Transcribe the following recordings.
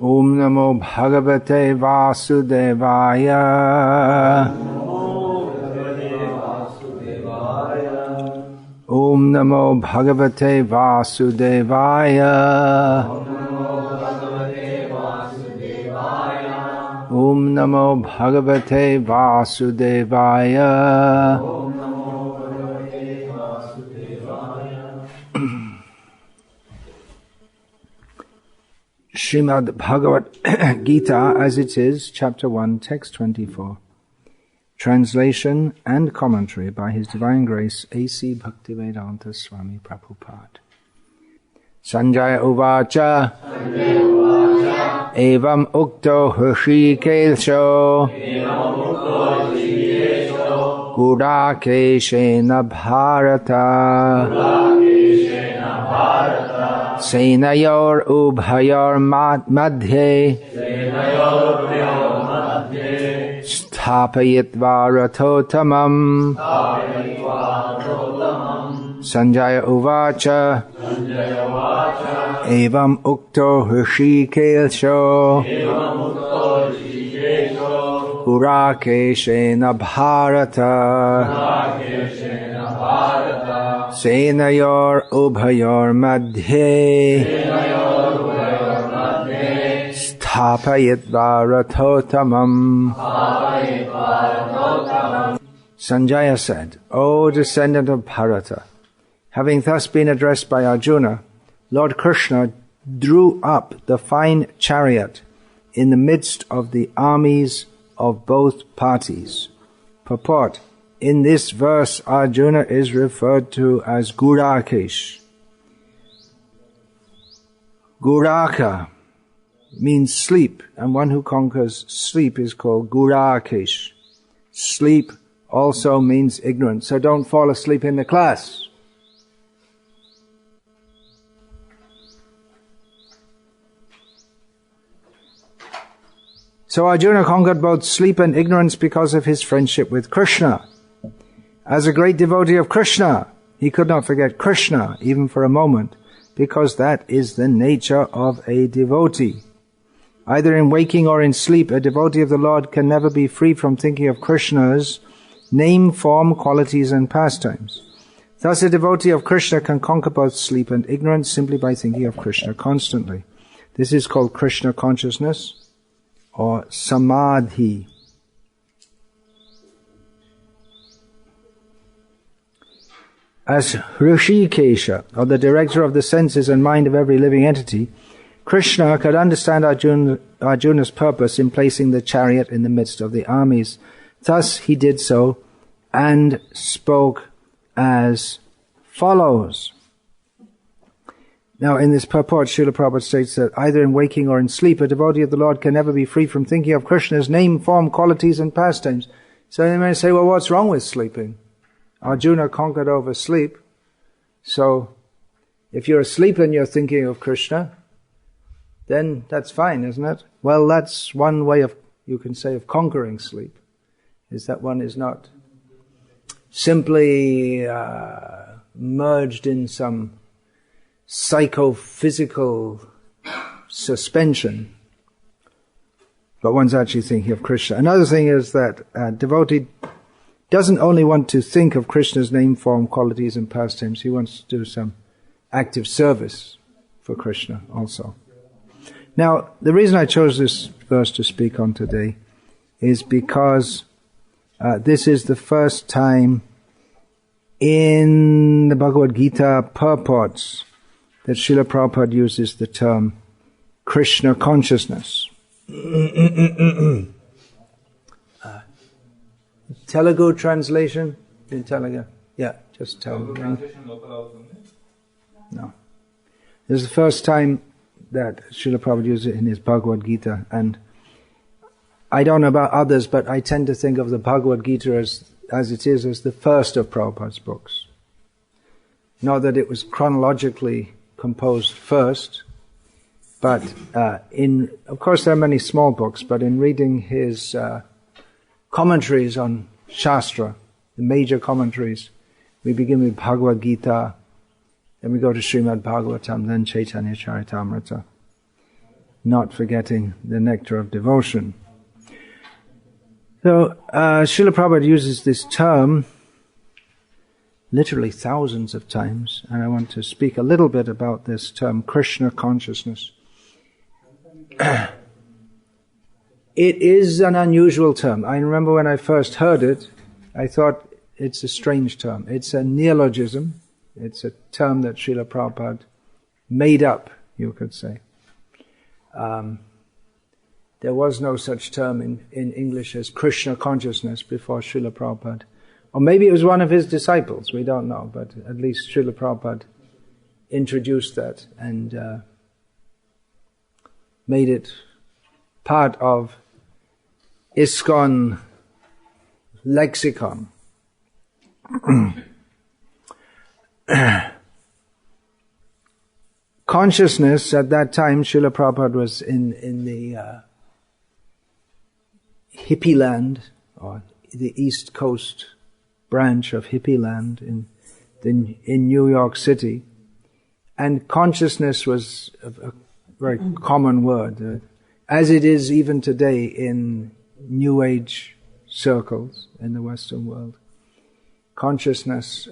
Om Namo Bhagavate Vasudevaya. Om Namo Bhagavate Vasudevaya. Om Namo Bhagavate Vasudevaya. Srimad Bhagavad Gita as it is, chapter 1, text 24. Translation and commentary by His Divine Grace A.C. Bhaktivedanta Swami Prabhupada. Sanjaya Uvacha Evam Ukto Hrishikesho Gudakeshena Bharata Senayor Ubhayor Madhye Sthapayitva Rathotamam. Sanjaya Uvacha Evam Ukto Hrishikesho Gurakeshena Bharata Senayor Ubhayor Madhye Sthapayitva Rathotamam. Sanjaya said, O descendant of Bharata, having thus been addressed by Arjuna, Lord Krsna drew up the fine chariot in the midst of the armies of both parties. Purport: in this verse, Arjuna is referred to as Gurakesh. Guraka means sleep, and one who conquers sleep is called Gurakesh. Sleep also means ignorance, so don't fall asleep in the class. So Arjuna conquered both sleep and ignorance because of his friendship with Krishna. As a great devotee of Krishna, he could not forget Krishna even for a moment, because that is the nature of a devotee. Either in waking or in sleep, a devotee of the Lord can never be free from thinking of Krishna's name, form, qualities and pastimes. Thus a devotee of Krishna can conquer both sleep and ignorance simply by thinking of Krishna constantly. This is called Krishna consciousness or samadhi. As Hrishikesha, or the director of the senses and mind of every living entity, Krishna could understand Arjuna's purpose in placing the chariot in the midst of the armies. Thus he did so and spoke as follows. Now in this purport, Srila Prabhupada states that either in waking or in sleep, a devotee of the Lord can never be free from thinking of Krishna's name, form, qualities and pastimes. So they may say, well, what's wrong with sleeping? Arjuna conquered over sleep, so if you're asleep and you're thinking of Krishna, then that's fine, isn't it? Well, that's one way of, you can say, of conquering sleep, is that one is not simply merged in some psychophysical suspension, but one's actually thinking of Krishna. Another thing is that a devotee doesn't only want to think of Krishna's name, form, qualities and pastimes, he wants to do some active service for Krishna also. Now, the reason I chose this verse to speak on today is because this is the first time in the Bhagavad Gita purports that Srila Prabhupada uses the term Krishna consciousness. Telugu translation? In Telugu? Yeah, just tell me. No. This is the first time that Srila Prabhupada uses it in his Bhagavad Gita, and I don't know about others, but I tend to think of the Bhagavad Gita as it is, as the first of Prabhupada's books. Not that it was chronologically composed first, but of course there are many small books, but in reading his commentaries on Shastra, the major commentaries, we begin with Bhagavad Gita, then we go to Srimad Bhagavatam, then Chaitanya Charitamrita. not forgetting the nectar of devotion. So, Srila Prabhupada uses this term literally thousands of times, and I want to speak a little bit about this term, Krishna consciousness. It is an unusual term. I remember when I first heard it, I thought it's a strange term. It's a neologism. It's a term that Srila Prabhupada made up, you could say. There was no such term in English as Krishna consciousness before Srila Prabhupada. Or maybe it was one of his disciples, we don't know, but at least Srila Prabhupada introduced that and made it part of ISKCON lexicon. Consciousness, at that time, Srila Prabhupada was in the hippie land, or the East Coast branch of hippie land in New York City. And consciousness was a very common word, as it is even today in New Age circles in the Western world. Consciousness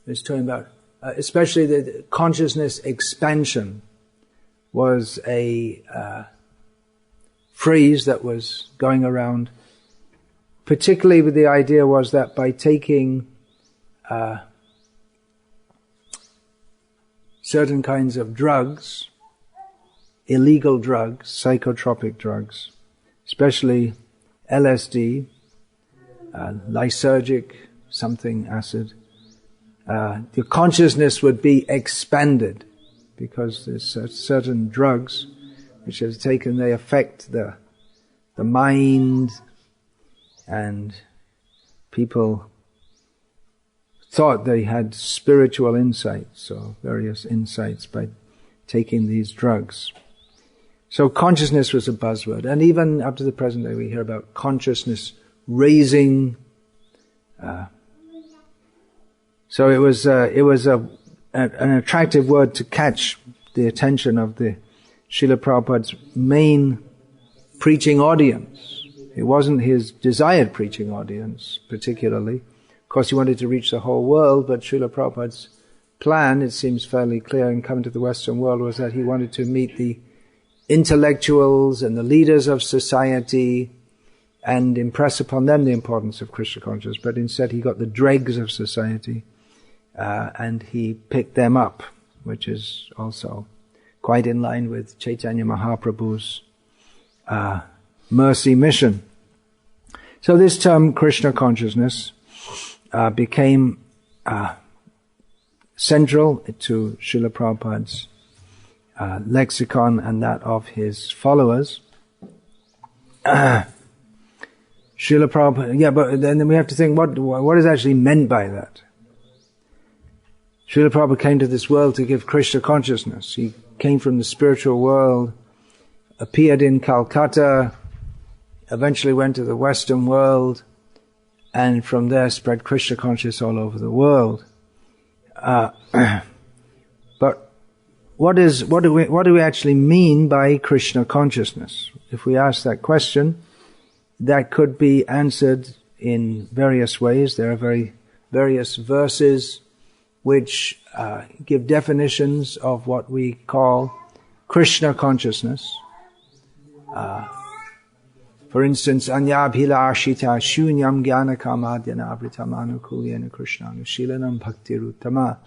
is talking about, especially the consciousness expansion was a phrase that was going around. Particularly with the idea was that by taking certain kinds of drugs, illegal drugs, psychotropic drugs, especially LSD, lysergic something acid, the consciousness would be expanded because there's certain drugs which are taken, they affect the mind, and people thought they had spiritual insights or various insights by taking these drugs. So consciousness was a buzzword, and even up to the present day we hear about consciousness raising. So it was an attractive word to catch the attention of the Srila Prabhupada's main preaching audience. It wasn't his desired preaching audience particularly. Of course he wanted to reach the whole world, but Srila Prabhupada's plan, it seems fairly clear in coming to the Western world, was that he wanted to meet the intellectuals and the leaders of society and impress upon them the importance of Krishna consciousness, but instead he got the dregs of society and he picked them up, which is also quite in line with Chaitanya Mahaprabhu's mercy mission. So this term, Krishna consciousness, became central to Srila Prabhupada's lexicon and that of his followers. Srila Prabhupada, but then we have to think, what is actually meant by that? Srila Prabhupada came to this world to give Krishna consciousness. He came from the spiritual world, appeared in Calcutta, eventually went to the Western world, and from there spread Krishna consciousness all over the world. But what do we actually mean by Krishna consciousness? If we ask that question, that could be answered in various ways. There are various verses which give definitions of what we call Krishna consciousness. For instance, anyabhilashita shunyam jnanakamadhyana avritamanakulyena krishnanushilanam bhaktiruttama.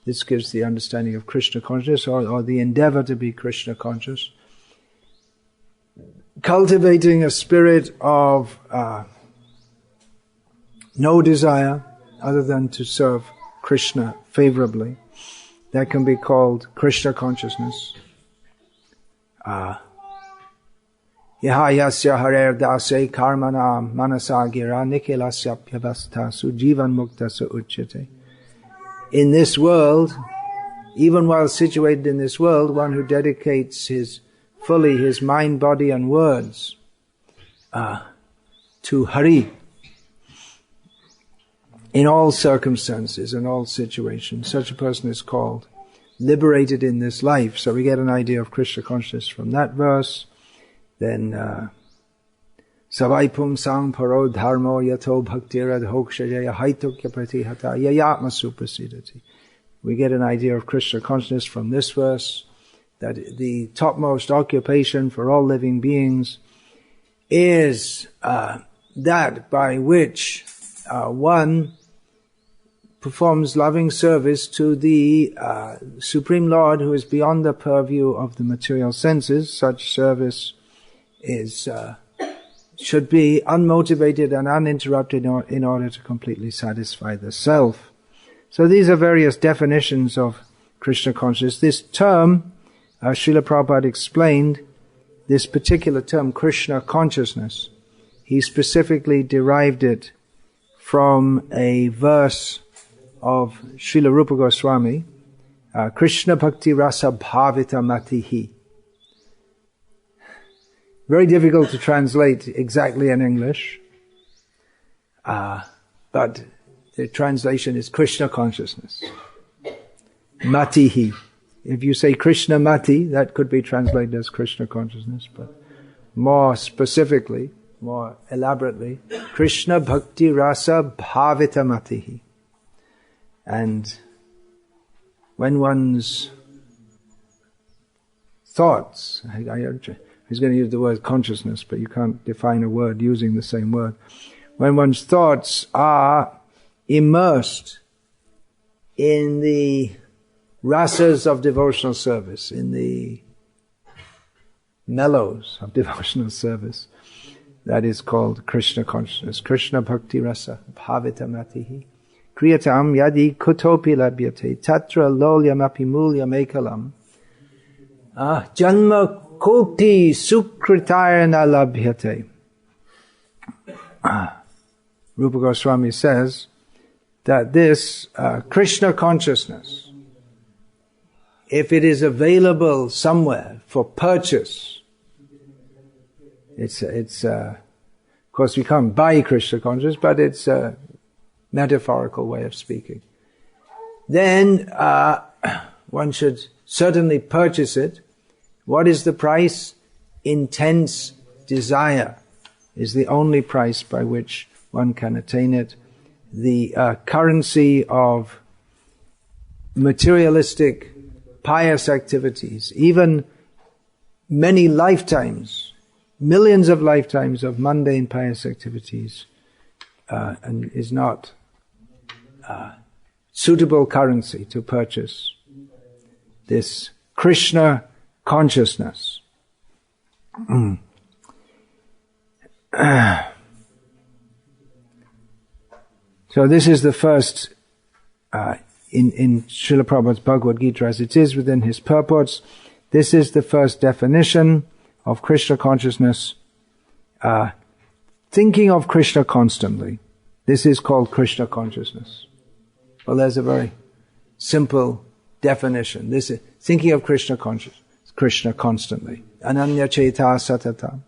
This gives the understanding of Krishna consciousness, or the endeavor to be Krishna conscious. Cultivating a spirit of no desire other than to serve Krishna favorably. That can be called Krishna consciousness. Yaha yasya harer dase karmana manasa gira nikhilasya pyavastha sujivan mukta sa uchyate. In this world, even while situated in this world, one who dedicates fully his mind, body and words to Hari, in all circumstances and all situations, such a person is called liberated in this life. So we get an idea of Krishna consciousness from that verse. Then Savai Pumsang Paro Dharmo Yato Bhaktirad Hokshajaya Haitokya Pratihata Yayatma Suprasidati. We get an idea of Krishna consciousness from this verse, that the topmost occupation for all living beings is that by which one performs loving service to the Supreme Lord who is beyond the purview of the material senses. Such service should be unmotivated and uninterrupted in order to completely satisfy the self. So these are various definitions of Krishna consciousness. This term, Srila Prabhupada explained, this particular term, Krishna consciousness, he specifically derived it from a verse of Srila Rupa Goswami, Krishna Bhakti Rasa Bhavita Matihi. Very difficult to translate exactly in English, but the translation is Krishna consciousness. Matihi. If you say Krishna Mati, that could be translated as Krishna consciousness, but more specifically, more elaborately, Krishna Bhakti Rasa Bhavita Matihi. And when one's thoughts, I was going to use the word consciousness, but you can't define a word using the same word. When one's thoughts are immersed in the rasas of devotional service, in the mellows of devotional service, that is called Krishna consciousness. Krishna Bhakti Rasa Bhavita Matihi. Kriyatam yadi kutopi labhyate tatra lolyam api mulyam ekalam janma koti sukritayana labhyate. Rupa Goswami says that this Krishna consciousness, if it is available somewhere for purchase, it's of course we can't buy Krishna consciousness, but it's a metaphorical way of speaking. Then one should certainly purchase it. What is the price? Intense desire is the only price by which one can attain it. The currency of materialistic, pious activities, even many lifetimes, millions of lifetimes of mundane pious activities, and is not suitable currency to purchase this Krishna consciousness. So this is the first, in Srila Prabhupada's Bhagavad Gita as it is within his purports, this is the first definition of Krishna consciousness. Thinking of Krishna constantly. This is called Krishna consciousness. Well, there's a very simple definition. This is thinking of Krishna consciousness, Krishna constantly. Ananya cheta satata.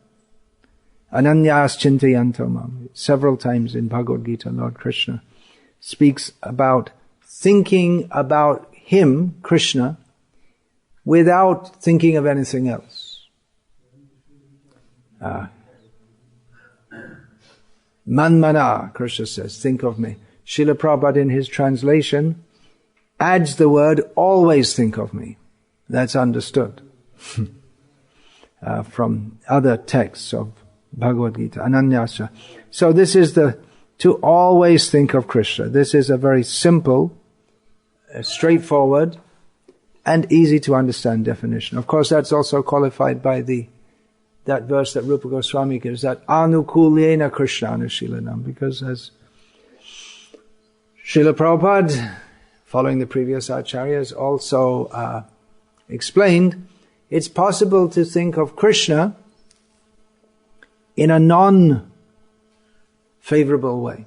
Ananyas chintayantamam. Several times in Bhagavad Gita, Lord Krishna speaks about thinking about him, Krishna, without thinking of anything else. Manmana, Krishna says, think of me. Srila Prabhupada in his translation adds the word, always think of me. That's understood from other texts of Bhagavad Gita, Ananyasya. So this is to always think of Krishna. This is a very simple, straightforward, and easy to understand definition. Of course, that's also qualified by that verse that Rupa Goswami gives, that anukulyena Krishna anushilanam, because as Srila Prabhupada, following the previous acharyas, also explained, it's possible to think of Krishna in a non-favorable way.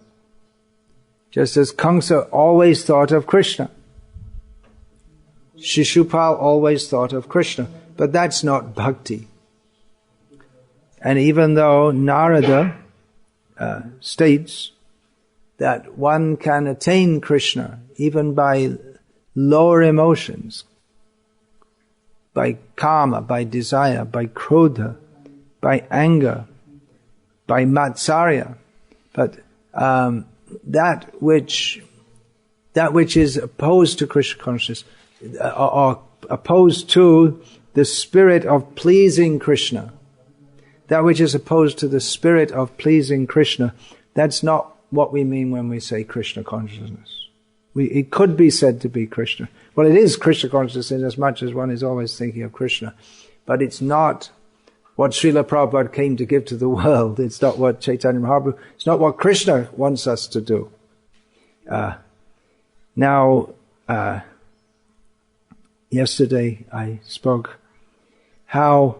Just as Kamsa always thought of Krishna. Shishupal always thought of Krishna. But that's not bhakti. And even though Narada states that one can attain Krishna even by lower emotions, by kama, by desire, by krodha, by anger, by matsarya. But that which is opposed to Krishna consciousness, or opposed to the spirit of pleasing Krishna, that which is opposed to the spirit of pleasing Krishna, that's not what we mean when we say Krishna consciousness. It could be said to be Krishna. Well, it is Krishna consciousness in as much as one is always thinking of Krishna. But it's not what Srila Prabhupada came to give to the world. It's not what Chaitanya Mahaprabhu, it's not what Krishna wants us to do. Yesterday I spoke how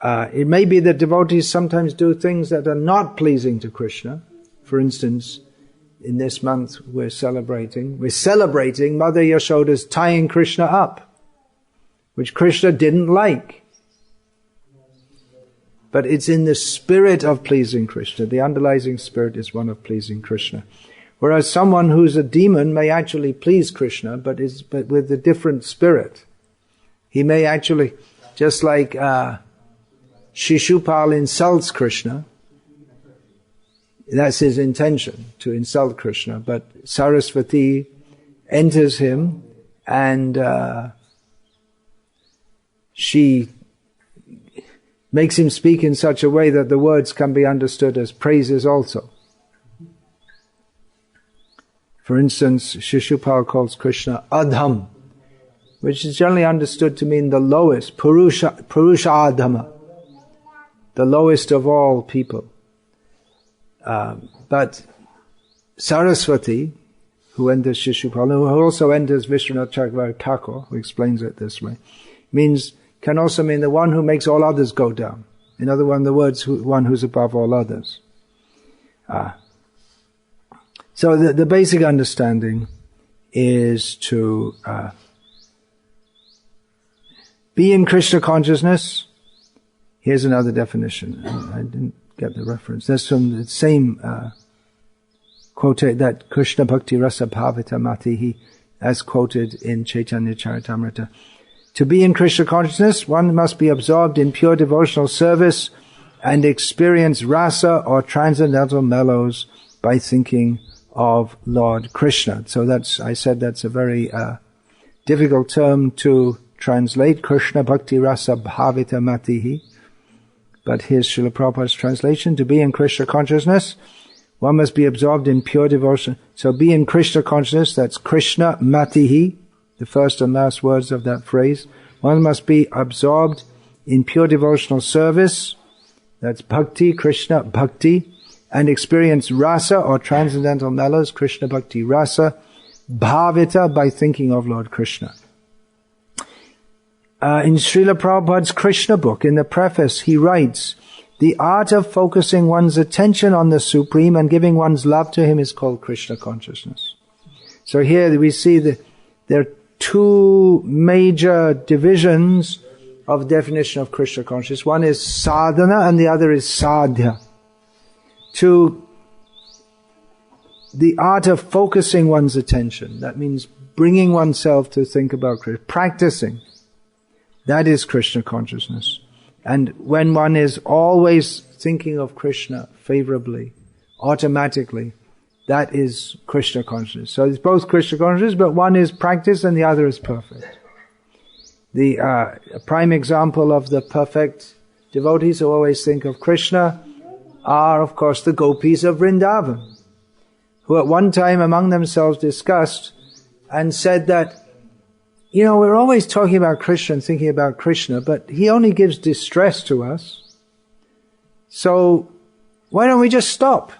it may be that devotees sometimes do things that are not pleasing to Krishna. For instance, in this month we're celebrating Mother Yashoda's tying Krishna up, which Krishna didn't like. But it's in the spirit of pleasing Krishna. The underlying spirit is one of pleasing Krishna. Whereas someone who's a demon may actually please Krishna, but with a different spirit. He may actually, just like Shishupal insults Krishna, that's his intention, to insult Krishna. But Saraswati enters him and she makes him speak in such a way that the words can be understood as praises also. For instance, Shishupal calls Krishna Adham, which is generally understood to mean the lowest, Purusha Adhama, the lowest of all people. But Saraswati, who enters Shishupal, who also enters Vishwanath Chakravarti Thakur, who explains it this way, can also mean the one who makes all others go down. In other words, one who's above all others. So the basic understanding is to be in Krishna consciousness. Here's another definition. I didn't get the reference. That's from the same quote, that Krishna Bhakti Rasa Bhavita Matihi, as quoted in Chaitanya Charitamrita. To be in Krishna consciousness, one must be absorbed in pure devotional service and experience rasa or transcendental mellows by thinking of Lord Krishna. So I said that's a very difficult term to translate, Krishna Bhakti Rasa Bhavita Matihi. But here's Srila Prabhupada's translation. To be in Krishna consciousness, one must be absorbed in pure devotion. So be in Krishna consciousness, that's Krishna Matihi, the first and last words of that phrase. One must be absorbed in pure devotional service, that's Bhakti, Krishna Bhakti, and experience rasa or transcendental mellows, Krishna Bhakti Rasa, bhavita, by thinking of Lord Krishna. In Srila Prabhupada's Krishna book, in the preface, he writes, the art of focusing one's attention on the Supreme and giving one's love to Him is called Krishna consciousness. So here we see there are two major divisions of definition of Krishna consciousness. One is sadhana and the other is sadhya. To the art of focusing one's attention, that means bringing oneself to think about Krishna, practicing. That is Krishna consciousness. And when one is always thinking of Krishna favorably, automatically, that is Krishna consciousness. So it's both Krishna consciousness, but one is practice and the other is perfect. The prime example of the perfect devotees who always think of Krishna are, of course, the gopis of Vrindavan, who at one time among themselves discussed and said that, we're always talking about Krishna and thinking about Krishna, but He only gives distress to us. So why don't we just stop?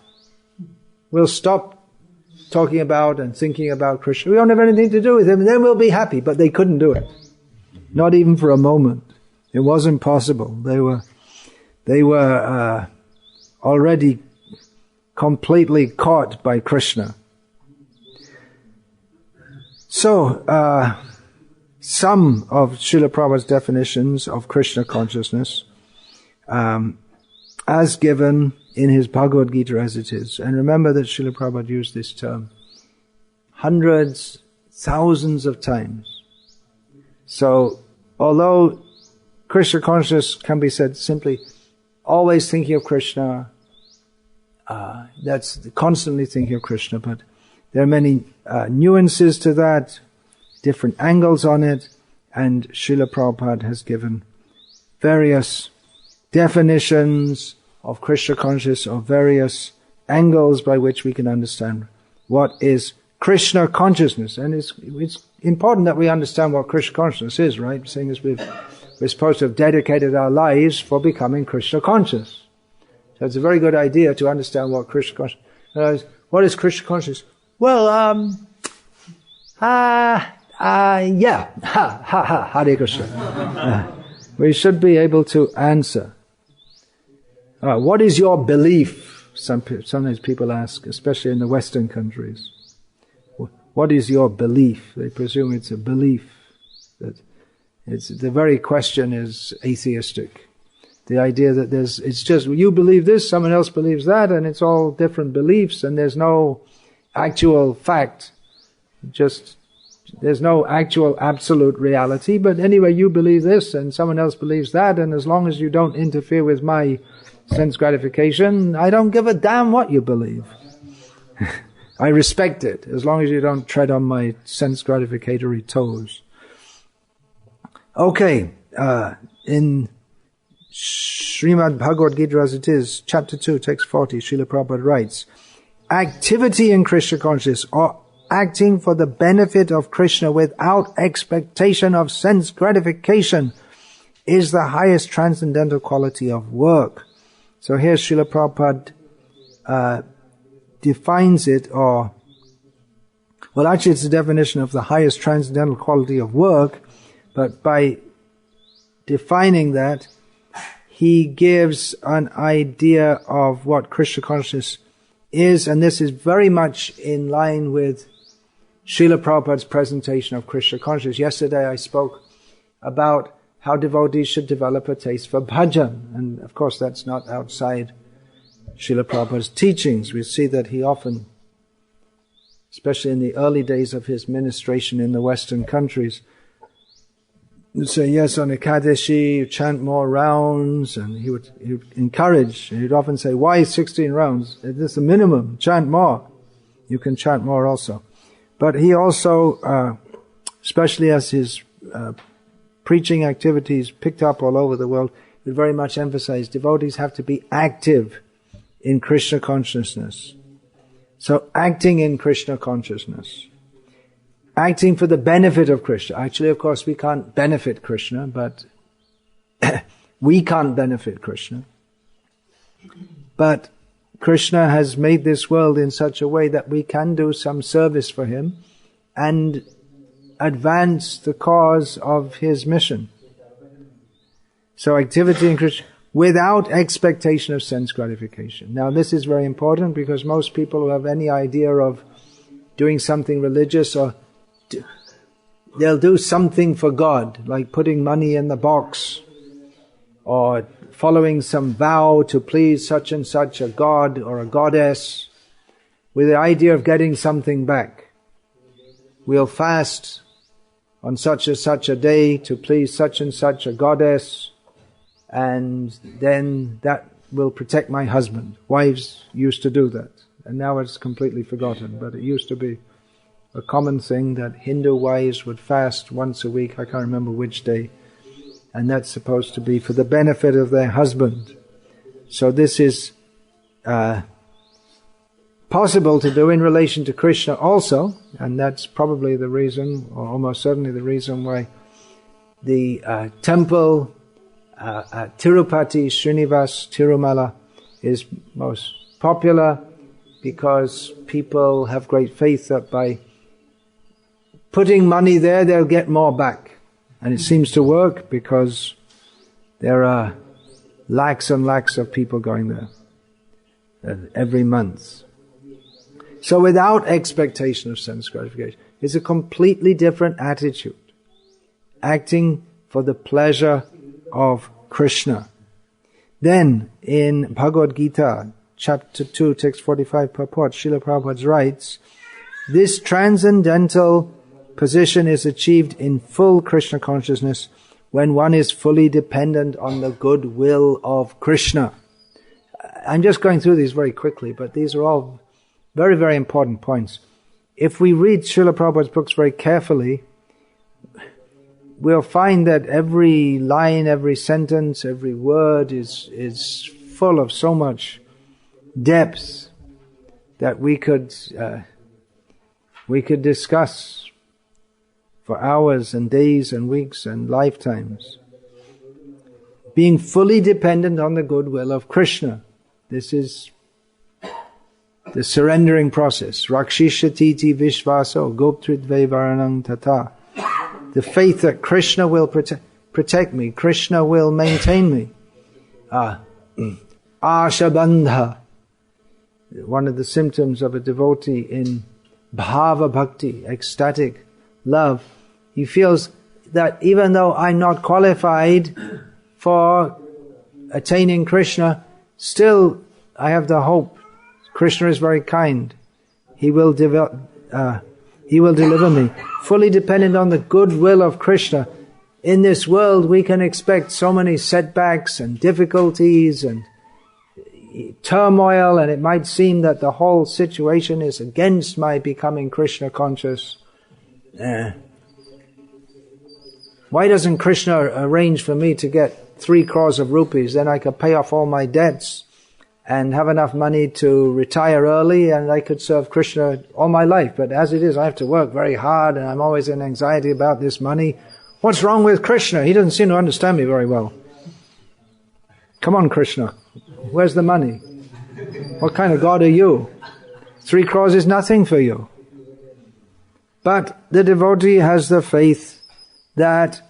We'll stop talking about and thinking about Krishna. We don't have anything to do with Him, and then we'll be happy. But they couldn't do it. Not even for a moment. It wasn't possible. They were already completely caught by Krishna. So, some of Srila Prabhupada's definitions of Krishna consciousness, as given in his Bhagavad Gita as it is. And remember that Srila Prabhupada used this term hundreds, thousands of times. So, although Krishna consciousness can be said simply always thinking of Krishna, that's constantly thinking of Krishna, but there are many nuances to that, different angles on it, and Srila Prabhupada has given various definitions of Krishna consciousness, or various angles by which we can understand what is Krishna consciousness. And it's important that we understand what Krishna consciousness is, right? Seeing as we're supposed to have dedicated our lives for becoming Krishna conscious. So it's a very good idea to understand what Krishna consciousness is. What is Krishna consciousness? Well, yeah, Hare Krishna. We should be able to answer. What is your belief? Sometimes people ask, especially in the Western countries. What is your belief? They presume it's a belief. The very question is atheistic. The idea that it's just you believe this, someone else believes that, and it's all different beliefs, and there's no actual fact. There's no actual absolute reality, but anyway, you believe this, and someone else believes that, and as long as you don't interfere with my sense gratification, I don't give a damn what you believe. I respect it, as long as you don't tread on my sense gratificatory toes. Okay, in Srimad Bhagavad Gita as it is, chapter 2, text 40, Srila Prabhupada writes, activity in Krishna consciousness, or acting for the benefit of Krishna without expectation of sense gratification, is the highest transcendental quality of work. So here Srila Prabhupada defines it, well actually it's a definition of the highest transcendental quality of work, but by defining that, he gives an idea of what Krishna consciousness is, and this is very much in line with Srila Prabhupada's presentation of Krishna consciousness. Yesterday I spoke about how devotees should develop a taste for bhajan, and of course that's not outside Srila Prabhupada's teachings. We see that he often, especially in the early days of his ministration in the Western countries, would say, yes, on Ekadashi, you chant more rounds, and he would encourage, and he'd often say, why 16 rounds? It's the minimum, chant more. You can chant more also. But he also, especially as his preaching activities picked up all over the world, would very much emphasize devotees have to be active in Krishna consciousness. So acting in Krishna consciousness. Acting for the benefit of Krishna. Actually, of course, we can't benefit Krishna, but we can't benefit Krishna. But Krishna has made this world in such a way that we can do some service for him and advance the cause of his mission. So activity in Krishna without expectation of sense gratification. Now this is very important because most people who have any idea of doing something religious, or they'll do something for God, like putting money in the box, or following some vow to please such and such a god or a goddess, with the idea of getting something back. We'll fast on such and such a day to please such and such a goddess, and then that will protect my husband. Wives used to do that, and now it's completely forgotten, but it used to be a common thing that Hindu wives would fast once a week, I can't remember which day, and that's supposed to be for the benefit of their husband. So this is possible to do in relation to Krishna also, and that's probably the reason, or almost certainly the reason why the temple at Tirupati, Srinivas, Tirumala is most popular, because people have great faith that by putting money there, they'll get more back. And it seems to work because there are lakhs and lakhs of people going there every month. So without expectation of sense gratification, it's a completely different attitude. Acting for the pleasure of Krishna. Then in Bhagavad Gita, chapter 2, text 45 purport, Srila Prabhupada writes, this transcendental position is achieved in full Krishna consciousness when one is fully dependent on the good will of Krishna. I'm just going through these very quickly, but these are all very, very important points. If we read Srila Prabhupada's books very carefully, we'll find that every line, every sentence, every word is full of so much depth that we could discuss for hours and days and weeks and lifetimes. Being fully dependent on the goodwill of Krishna. This is the surrendering process. Rakshishati vishvaso goptridve varanang tata. The faith that Krishna will protect me, Krishna will maintain me. Ashabandha. One of the symptoms of a devotee in bhava bhakti, ecstatic love, he feels that even though I'm not qualified for attaining Krishna, still I have the hope. Krishna is very kind. He will deliver me. Fully dependent on the goodwill of Krishna. In this world we can expect so many setbacks and difficulties and turmoil, and it might seem that the whole situation is against my becoming Krishna conscious. Why doesn't Krishna arrange for me to get 3 crores of rupees? Then I could pay off all my debts and have enough money to retire early, and I could serve Krishna all my life. But as it is, I have to work very hard, and I'm always in anxiety about this money. What's wrong with Krishna? He doesn't seem to understand me very well. Come on, Krishna. Where's the money? What kind of God are you? 3 crores is nothing for you. But the devotee has the faith that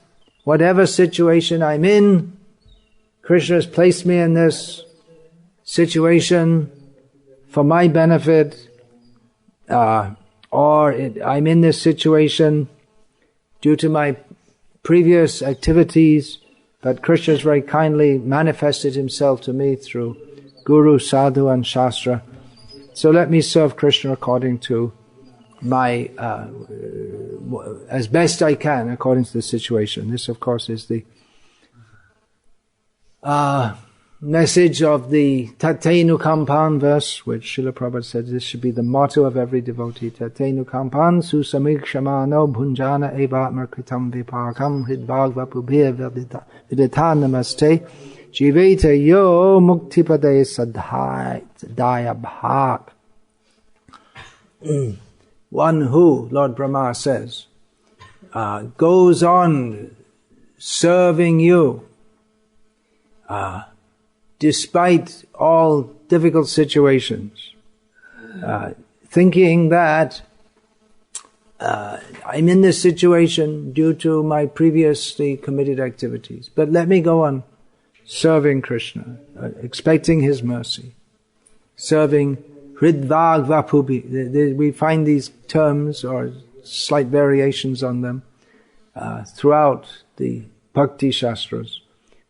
whatever situation I'm in, Krishna has placed me in this situation for my benefit, I'm in this situation due to my previous activities, but Krishna has very kindly manifested himself to me through Guru, Sadhu and Shastra. So let me serve Krishna according to my, as best I can according to the situation. This of course is the message of the Tatenu Kampan verse, which Srila Prabhupada said this should be the motto of every devotee. Tatenu Kampan susamikshmano bhunjana evatmar kritam vipakam hridbhagva pubhir vidita namaste jivete yo muktipade sadhaya bhak. One who, Lord Brahma says, goes on serving you, despite all difficult situations, thinking that I'm in this situation due to my previously committed activities, but let me go on serving Krishna, expecting His mercy, serving Hridvag Vapubi. We find these terms or slight variations on them throughout the Bhakti Shastras,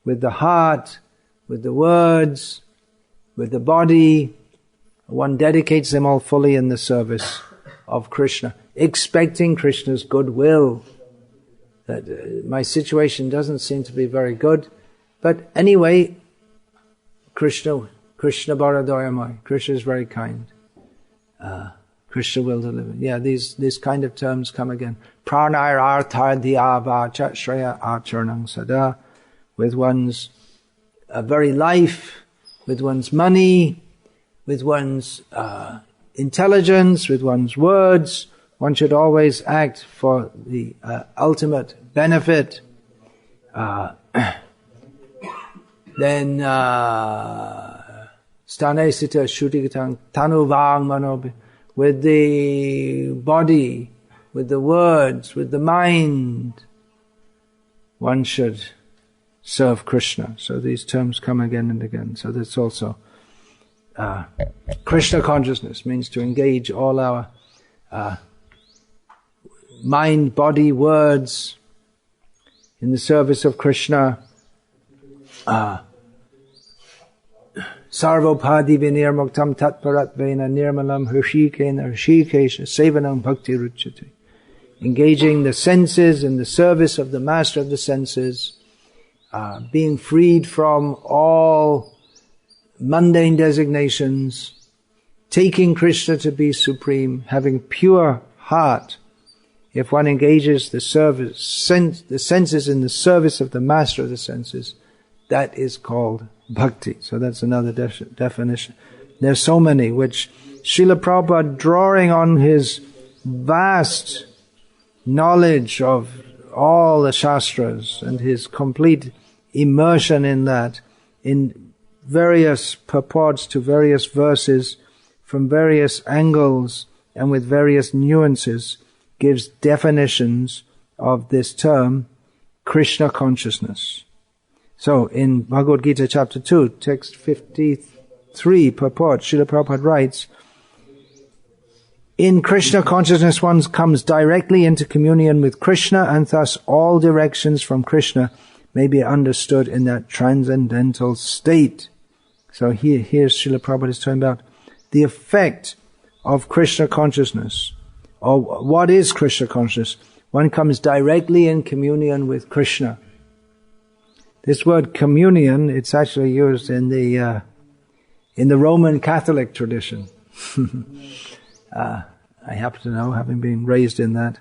with the heart, with the words, with the body. One dedicates them all fully in the service of Krishna, expecting Krishna's goodwill. That my situation doesn't seem to be very good, but anyway, Krishna Bharadoyamai, Krishna is very kind. Krishna will deliver. Yeah, these kind of terms come again. Pranayar arthar dhyavacha shreya acharnang sada, with one's very life, with one's money, with one's intelligence, with one's words. One should always act for the ultimate benefit. Then stanesita shutikatang tanuvang manobi, with the body, with the words, with the mind, one should serve Krishna. So these terms come again and again. So that's also Krishna consciousness means to engage all our mind, body, words in the service of Krishna. Sarvopadi vinirmuktam tatparatvena nirmalam hrishikena hrishikesha sevanam bhakti ruchyate. Engaging the senses in the service of the master of the senses, being freed from all mundane designations, taking Krishna to be supreme, having pure heart. If one engages the senses in the service of the master of the senses, that is called bhakti. So that's another definition. There's so many, which Srila Prabhupada, drawing on his vast knowledge of all the shastras and his complete immersion in that, in various purports to various verses, from various angles and with various nuances, gives definitions of this term, Krishna consciousness. So, in Bhagavad Gita chapter 2, text 53, purport, Srila Prabhupada writes, in Krishna consciousness one comes directly into communion with Krishna, and thus all directions from Krishna may be understood in that transcendental state. So here's Srila Prabhupada is talking about the effect of Krishna consciousness. Or what is Krishna consciousness? One comes directly in communion with Krishna. This word communion, it's actually used in the Roman Catholic tradition. I happen to know, having been raised in that,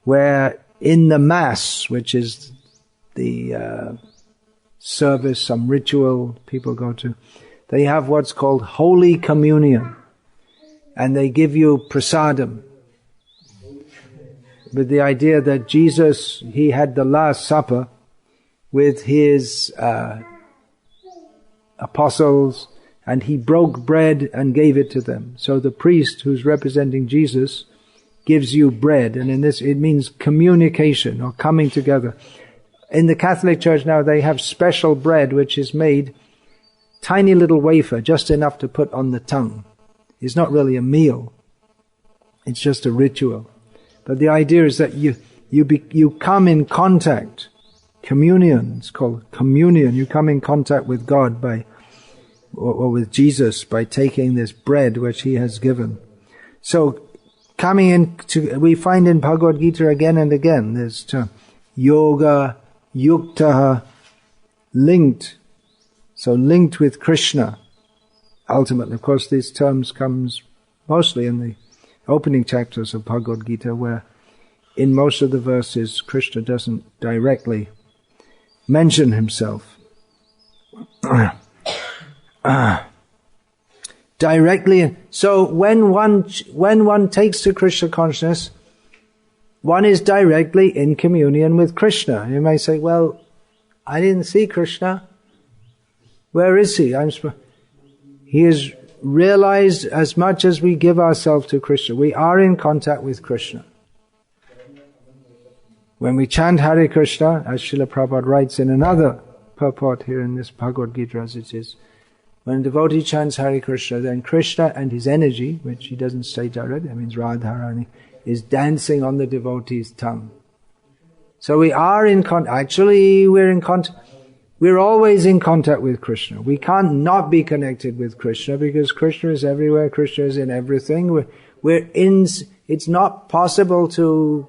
where in the Mass, which is the service, some ritual people go to, they have what's called Holy Communion, and they give you prasadam, with the idea that Jesus, he had the Last Supper with his apostles, and he broke bread and gave it to them. So the priest who's representing Jesus gives you bread, and in this it means communication or coming together. In the Catholic Church now they have special bread which is made, tiny little wafer, just enough to put on the tongue. It's not really a meal, it's just a ritual. But the idea is that you come in contact, communion, it's called communion, you come in contact with God or with Jesus by taking this bread which he has given. So coming into, we find in Bhagavad Gita again and again this term, yoga, yuktaha, linked. So linked with Krishna. Ultimately, of course, these terms comes mostly in the opening chapters of Bhagavad Gita, where in most of the verses Krishna doesn't directly mention himself. Directly. So when one takes to Krishna consciousness, one is directly in communion with Krishna. You may say, well, I didn't see Krishna. Where is he? He is realized as much as we give ourselves to Krishna. We are in contact with Krishna. When we chant Hare Krishna, as Srila Prabhupada writes in another purport here in this Bhagavad Gita as it is, when a devotee chants Hare Krishna, then Krishna and his energy, which he doesn't say directly, that means Radharani, is dancing on the devotee's tongue. So we are in contact. Actually, we're always in contact with Krishna. We can't not be connected with Krishna because Krishna is everywhere. Krishna is in everything. It's not possible to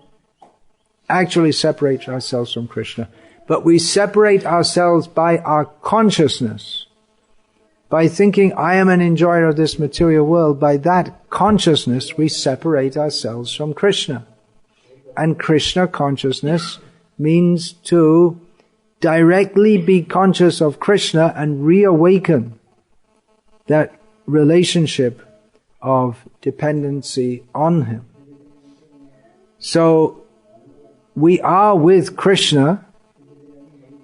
actually separate ourselves from Krishna. But we separate ourselves by our consciousness. By thinking, I am an enjoyer of this material world, by that consciousness we separate ourselves from Krishna. And Krishna consciousness means to directly be conscious of Krishna and reawaken that relationship of dependency on him. So we are with Krishna,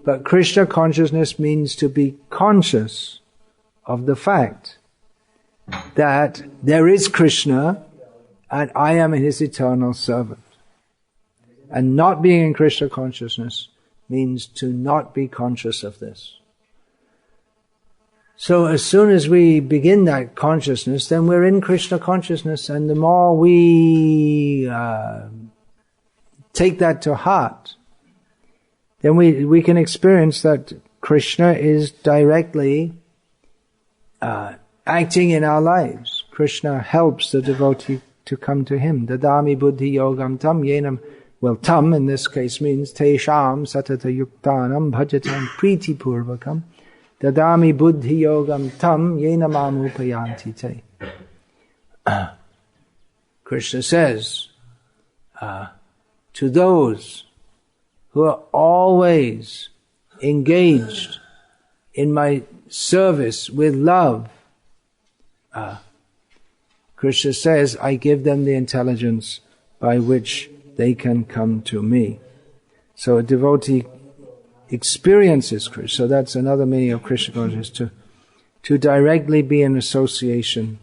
but Krishna consciousness means to be conscious of the fact that there is Krishna and I am his eternal servant. And not being in Krishna consciousness means to not be conscious of this. So as soon as we begin that consciousness, then we're in Krishna consciousness, and the more we take that to heart, then we can experience that Krishna is directly acting in our lives. Krishna helps the devotee to come to him. Dadami buddhi yogam tam yenam Well, tam in this case means tesham satata yuktanam bhajatam priti purvakam dadami buddhi yogam tam yena mam upayanti te. Krishna says, to those who are always engaged in my service with love, Krishna says, I give them the intelligence by which they can come to me. So a devotee experiences Krishna. So that's another meaning of Krishna consciousness, to directly be in association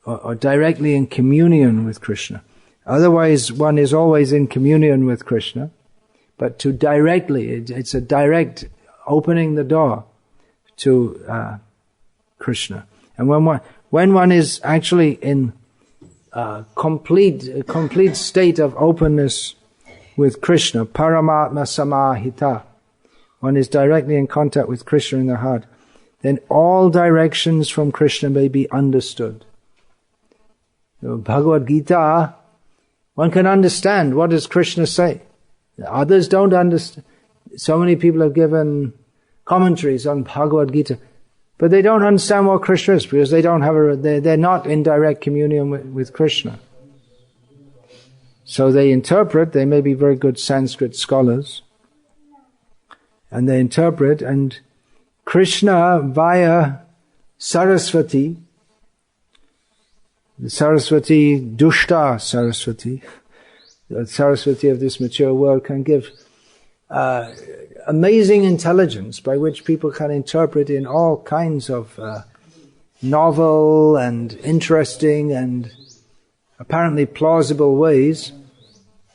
or directly in communion with Krishna. Otherwise, one is always in communion with Krishna, but to directly, it's a direct opening the door to Krishna. And when one is actually in a complete state of openness with Krishna, Paramatma Samahita, one is directly in contact with Krishna in the heart, then all directions from Krishna may be understood. So Bhagavad Gita, one can understand what does Krishna say. Others don't understand. So many people have given commentaries on Bhagavad Gita, but they don't understand what Krishna is because they don't have they're not in direct communion with Krishna. So they interpret. They may be very good Sanskrit scholars, and they interpret, and Krishna via Saraswati, the Saraswati, Dushta Saraswati, the Saraswati of this mature world, can give amazing intelligence by which people can interpret in all kinds of novel and interesting and apparently plausible ways,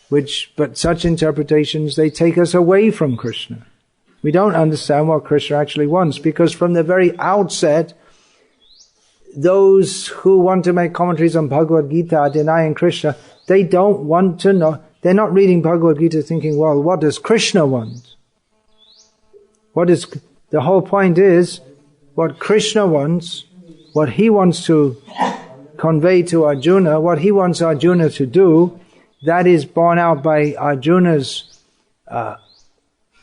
but such interpretations, they take us away from Krishna. We don't understand what Krishna actually wants, because from the very outset, those who want to make commentaries on Bhagavad Gita denying Krishna, they don't want to know. They're not reading Bhagavad Gita thinking, well, what does Krishna want? The whole point is, what Krishna wants, what he wants to convey to Arjuna, what he wants Arjuna to do, that is borne out by Arjuna's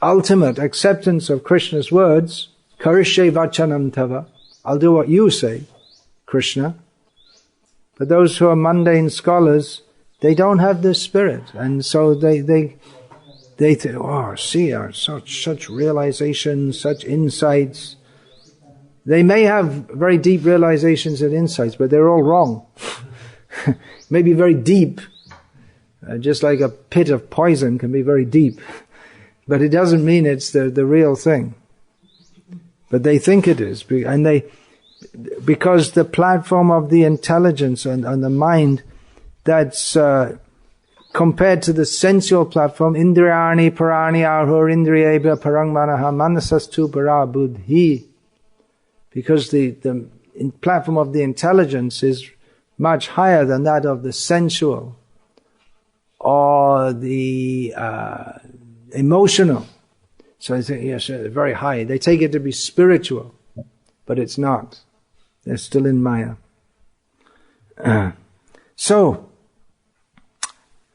ultimate acceptance of Krishna's words, Karishe vachanam tava, I'll do what you say, Krishna. But those who are mundane scholars, they don't have this spirit, and so they think, oh, see, such realizations, such insights. They may have very deep realizations and insights, but they're all wrong. Maybe very deep, just like a pit of poison can be very deep, but it doesn't mean it's the real thing. But they think it is, and because the platform of the intelligence and the mind, that's compared to the sensual platform, indriyani parani arhur indriyebha parang manaha manasastu para buddhi, because the platform of the intelligence is much higher than that of the sensual or the emotional. So I think, yes, they're very high. They take it to be spiritual, but it's not. They're still in Maya. So,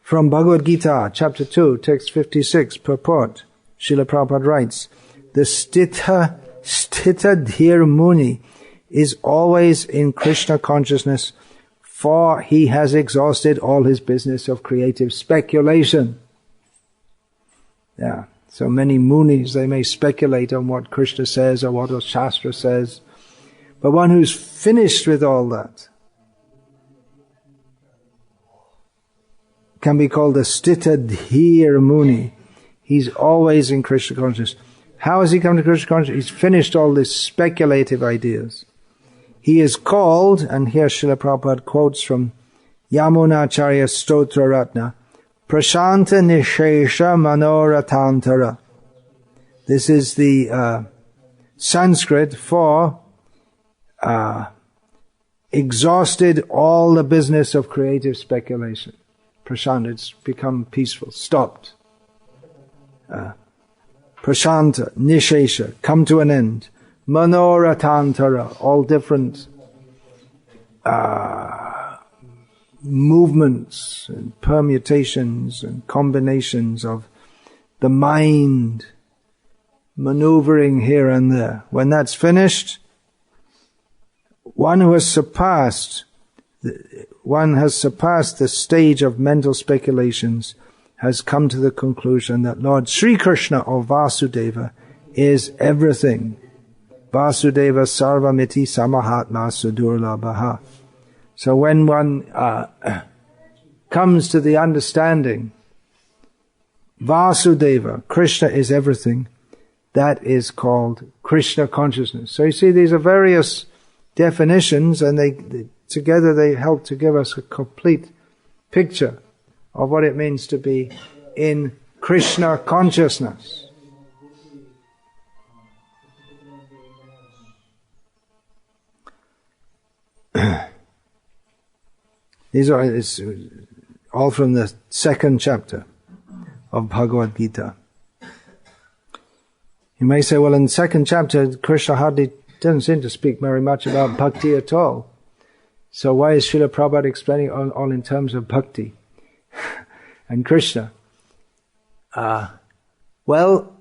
from Bhagavad Gita, chapter 2, text 56, purport, Srila Prabhupada writes, the Stita Dhir Muni is always in Krishna consciousness, for he has exhausted all his business of creative speculation. Yeah, so many munis, they may speculate on what Krishna says or what a Shastra says, but one who's finished with all that can be called a Stita Dhir Muni. He's always in Krishna consciousness. How has he come to Krishna consciousness? He's finished all these speculative ideas. He is called, and here Srila Prabhupada quotes from Yamunacharya Stotra Ratna, Prashanta Nishesha Manoratantara. This is the Sanskrit for exhausted all the business of creative speculation. Prashanta, it's become peaceful, stopped. Prashanta, Nishesha, come to an end. Manoratantara, all different movements and permutations and combinations of the mind maneuvering here and there. When that's finished, one has surpassed the stage of mental speculations, has come to the conclusion that Lord Sri Krishna or Vasudeva is everything. Vasudeva sarvamiti samahatma sudurlabhaha. So when one comes to the understanding, Vasudeva, Krishna is everything, that is called Krishna consciousness. So you see, these are various definitions, and together they help to give us a complete picture of what it means to be in Krishna consciousness. These are all from the second chapter of Bhagavad Gita. You may say, well, in the second chapter, Krishna hardly doesn't seem to speak very much about bhakti at all. So why is Srila Prabhupada explaining all in terms of bhakti and Krishna? Well,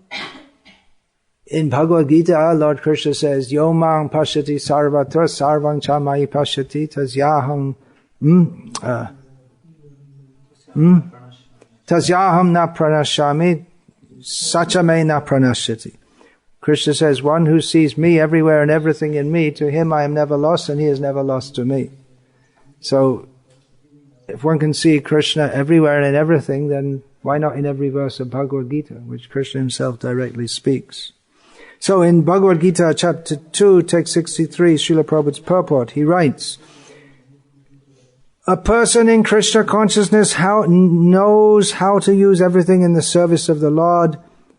in Bhagavad Gita, Lord Krishna says, Yo mang pashyati sarvatra sarvang cha mai pashyati tasyaham tasyaham na pranashyami sachame na pranashyati. Krishna says, one who sees me everywhere and everything in me, to him I am never lost and he is never lost to me. So, if one can see Krishna everywhere and in everything, then why not in every verse of Bhagavad Gita, which Krishna himself directly speaks? So in Bhagavad Gita chapter 2, text 63, Srila Prabhupada's purport, he writes, a person in Krishna consciousness knows how to use everything in the service of the Lord.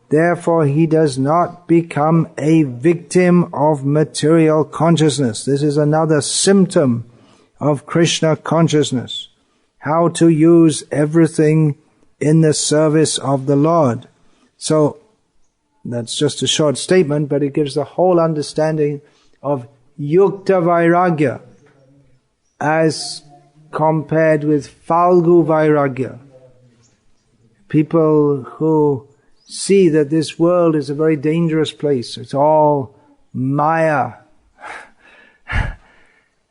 Therefore, he does not become a victim of material consciousness. This is another symptom of Krishna consciousness. How to use everything in the service of the Lord. So, that's just a short statement, but it gives the whole understanding of Yukta Vairagya as compared with Falgu Vairagya. People who see that this world is a very dangerous place. It's all Maya.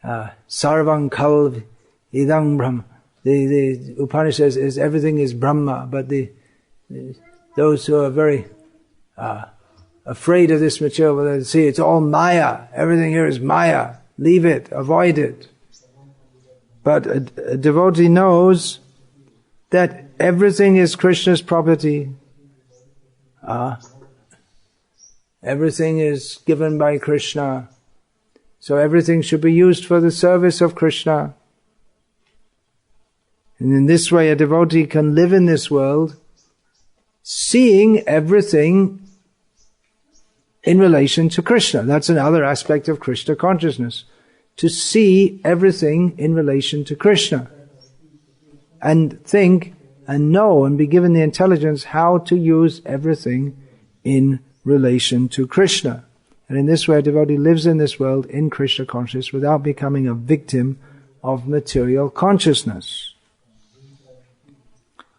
Sarvang Kalv Idang Brahma. The Upanishad says everything is Brahma, but those who are very afraid of this material world, they see it's all Maya. Everything here is Maya. Leave it, avoid it. But a devotee knows that everything is Krishna's property. Everything is given by Krishna. So everything should be used for the service of Krishna. And in this way a devotee can live in this world seeing everything in relation to Krishna. That's another aspect of Krishna consciousness. To see everything in relation to Krishna. And think and know and be given the intelligence how to use everything in relation to Krishna. And in this way a devotee lives in this world in Krishna consciousness without becoming a victim of material consciousness.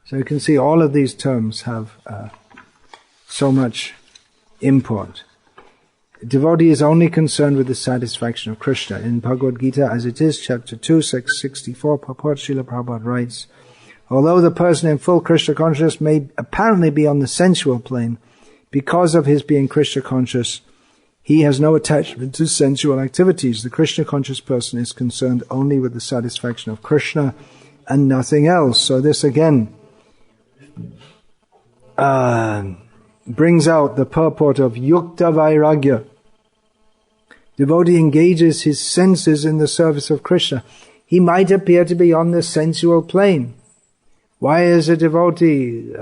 So you can see all of these terms have so much import. A devotee is only concerned with the satisfaction of Krishna. In Bhagavad Gita, as it is, chapter 2, 664, purport, Srila Prabhupada writes, although the person in full Krishna consciousness may apparently be on the sensual plane, because of his being Krishna conscious, he has no attachment to sensual activities. The Krishna conscious person is concerned only with the satisfaction of Krishna and nothing else. So this again brings out the purport of Yukta Vairagya. Devotee engages his senses in the service of Krishna. He might appear to be on the sensual plane. Why is a devotee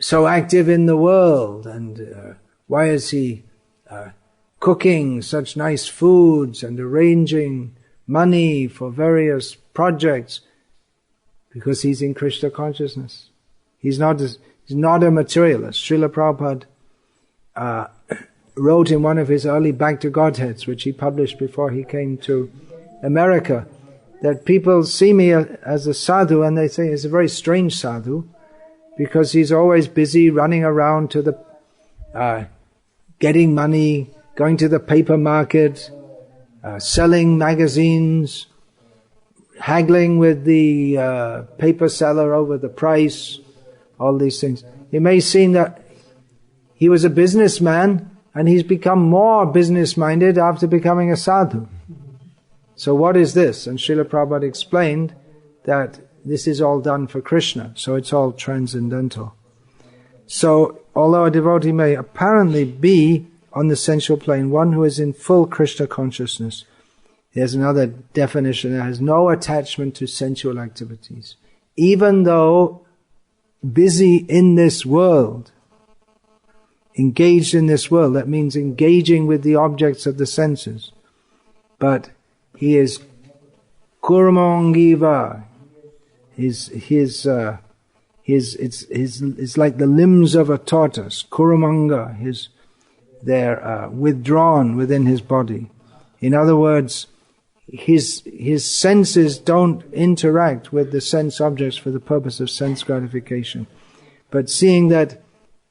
so active in the world? And why is he cooking such nice foods and arranging money for various projects? Because he's in Krishna consciousness. He's not a materialist. Srila Prabhupada wrote in one of his early Back to Godheads, which he published before he came to America, that people see me as a sadhu and they say he's a very strange sadhu because he's always busy running around to the getting money, going to the paper market, selling magazines, haggling with the paper seller over the price, all these things. It may seem that he was a businessman and he's become more business-minded after becoming a sadhu. So what is this? And Srila Prabhupada explained that this is all done for Krishna, so it's all transcendental. So, although a devotee may apparently be on the sensual plane, one who is in full Krishna consciousness, there's another definition that has no attachment to sensual activities. Even though busy in this world, engaged in this world, that means engaging with the objects of the senses. But he is kurmangiva. It's like the limbs of a tortoise. Kurumanga. They're withdrawn within his body. In other words, his senses don't interact with the sense objects for the purpose of sense gratification. But seeing that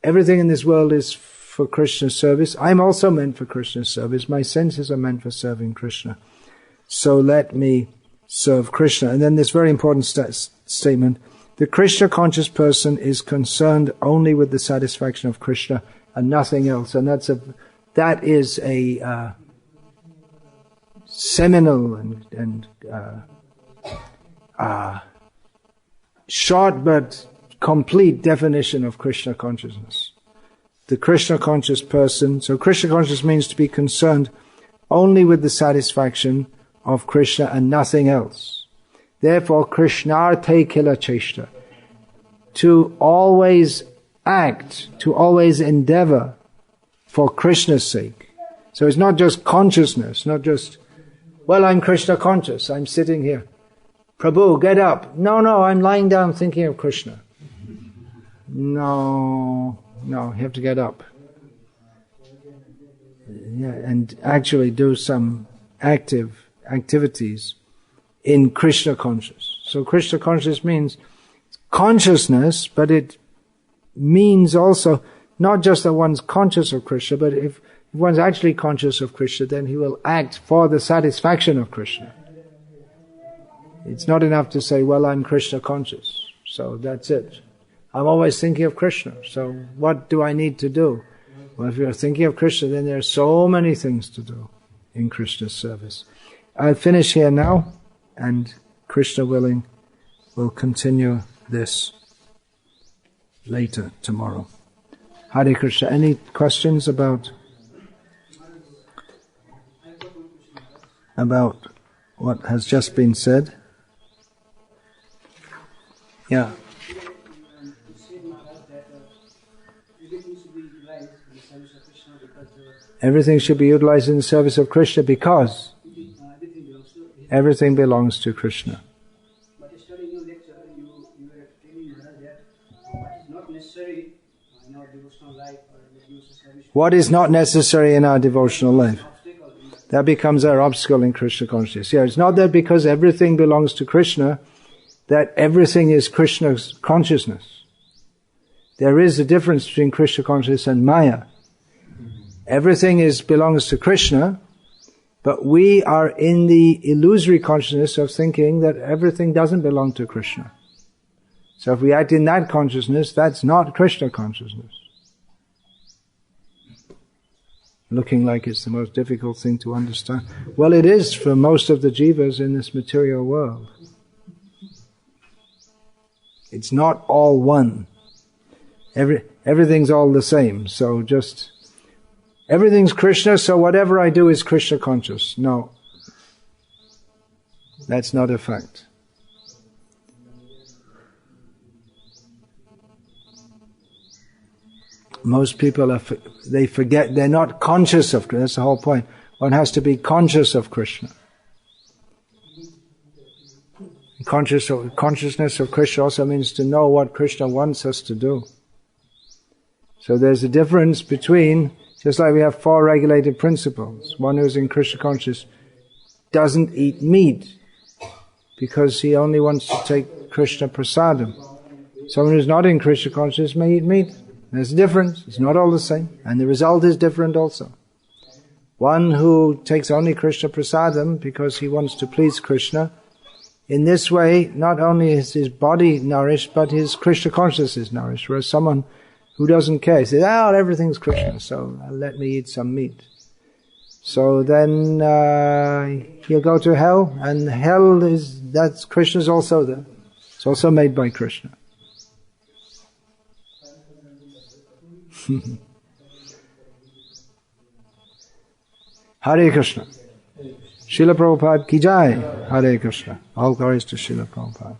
everything in this world is for Krishna's service, I'm also meant for Krishna's service. My senses are meant for serving Krishna. So let me serve Krishna. And then this very important statement, the Krishna conscious person is concerned only with the satisfaction of Krishna and nothing else. And that is a seminal and short but complete definition of Krishna consciousness. The Krishna conscious person, so Krishna conscious means to be concerned only with the satisfaction of Krishna and nothing else. Therefore, Krishnarte kila cheshta, to always act, to always endeavor for Krishna's sake. So it's not just consciousness, not just, well, I'm Krishna conscious, I'm sitting here. Prabhu, get up. No, I'm lying down thinking of Krishna. No, you have to get up. Yeah, and actually do some activities in Krishna conscious. So Krishna conscious means consciousness, but it means also not just that one's conscious of Krishna, but if one's actually conscious of Krishna, then he will act for the satisfaction of Krishna. It's not enough to say, well, I'm Krishna conscious, so that's it. I'm always thinking of Krishna, so what do I need to do? Well, if you're thinking of Krishna, then there are so many things to do in Krishna's service. I'll finish here now, and Krishna willing, we'll continue this later tomorrow. Hare Krishna. Any questions about what has just been said? Yeah. Everything should be utilized in the service of Krishna because everything belongs to Krishna. But studying your lecture, you were telling Maharaj that what is not necessary in our devotional life or in the use of service. What is not necessary in our devotional life? That becomes our obstacle in Krishna consciousness. Yeah, it's not that because everything belongs to Krishna, that everything is Krishna's consciousness. There is a difference between Krishna consciousness and Maya. Everything belongs to Krishna, but we are in the illusory consciousness of thinking that everything doesn't belong to Krishna. So if we act in that consciousness, that's not Krishna consciousness. Looking like it's the most difficult thing to understand. Well, it is for most of the jivas in this material world. It's not all one. Everything's all the same. So just, everything's Krishna, so whatever I do is Krishna conscious. No. That's not a fact. Most people they forget, they're not conscious of Krishna. That's the whole point. One has to be conscious of Krishna. Consciousness of Krishna also means to know what Krishna wants us to do. So there's a difference between, just like we have 4 regulated principles. One who's in Krishna consciousness doesn't eat meat. because he only wants to take Krishna prasadam. Someone who's not in Krishna consciousness may eat meat. There's a difference. It's not all the same. And the result is different also. One who takes only Krishna prasadam because he wants to please Krishna, in this way, not only is his body nourished, but his Krishna consciousness is nourished. Whereas someone who doesn't care, says, oh, everything's Krishna, so let me eat some meat. So then he'll go to hell, and hell that's Krishna's also there. It's also made by Krishna. Hare Krishna. Srila Prabhupada ki jai. Hare Krishna. All glories to Srila Prabhupada.